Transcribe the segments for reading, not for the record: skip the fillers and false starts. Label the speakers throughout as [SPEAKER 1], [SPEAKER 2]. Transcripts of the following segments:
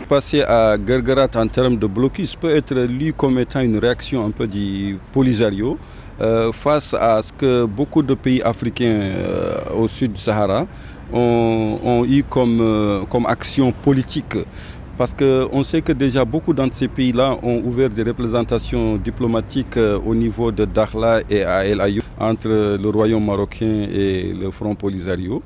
[SPEAKER 1] passé à Guerguerat en termes de blocus peut être lu comme étant une réaction un peu du Polisario face à ce que beaucoup de pays africains au sud du Sahara ont eu comme action politique. Parce qu'on sait que déjà beaucoup dans ces pays-là ont ouvert des représentations diplomatiques au niveau de Dakhla et à El Ayoub, entre le royaume marocain et le Front Polisario.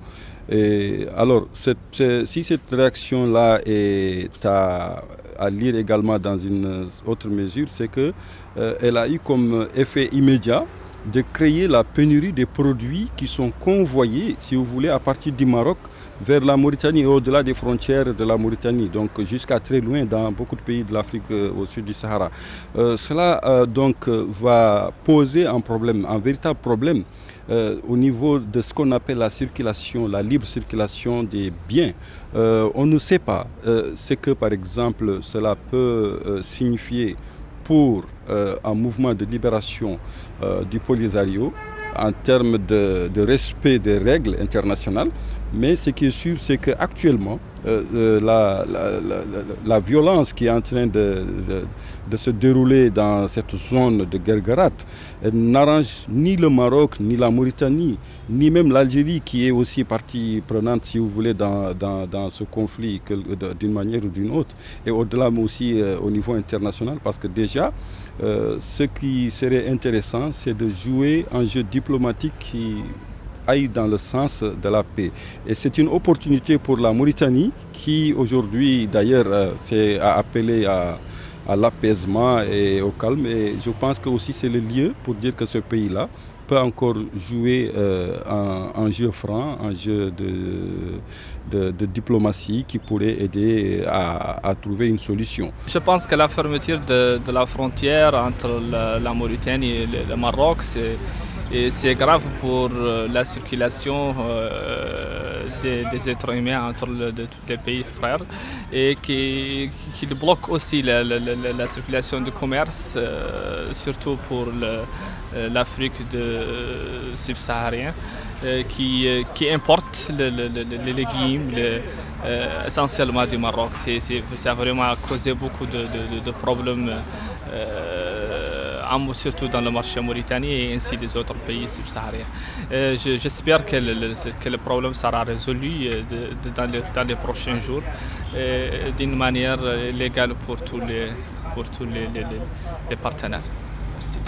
[SPEAKER 1] Et alors, si cette réaction-là est à lire également dans une autre mesure, c'est qu'elle a eu comme effet immédiat de créer la pénurie des produits qui sont convoyés, si vous voulez, à partir du Maroc vers la Mauritanie et au-delà des frontières de la Mauritanie, donc jusqu'à très loin dans beaucoup de pays de l'Afrique au sud du Sahara. Cela donc va poser un problème, un véritable problème au niveau de ce qu'on appelle la circulation, la libre circulation des biens. On ne sait pas ce que par exemple cela peut signifier pour un mouvement de libération du Polisario en termes de respect des règles internationales. Mais ce qui est sûr, c'est qu'actuellement, la violence qui est en train de se dérouler dans cette zone de Guerguerat n'arrange ni le Maroc, ni la Mauritanie, ni même l'Algérie qui est aussi partie prenante, si vous voulez, dans ce conflit d'une manière ou d'une autre. Et au-delà, mais aussi au niveau international, parce que déjà, ce qui serait intéressant, c'est de jouer un jeu diplomatique qui aille dans le sens de la paix. Et c'est une opportunité pour la Mauritanie qui aujourd'hui d'ailleurs a appelé à l'apaisement et au calme. Et je pense que aussi c'est le lieu pour dire que ce pays-là peut encore jouer un jeu franc, un jeu de diplomatie qui pourrait aider à trouver une solution.
[SPEAKER 2] Je pense que la fermeture de la frontière entre la Mauritanie et le Maroc, c'est grave pour la circulation des êtres humains entre les pays frères et qui bloque aussi la circulation du commerce, surtout pour l'Afrique subsaharienne qui importe les légumes essentiellement du Maroc. Ça a vraiment causé beaucoup de problèmes surtout dans le marché mauritanien et ainsi des autres pays subsahariens. J'espère que le problème sera résolu dans les prochains jours d'une manière légale pour tous les partenaires. Merci.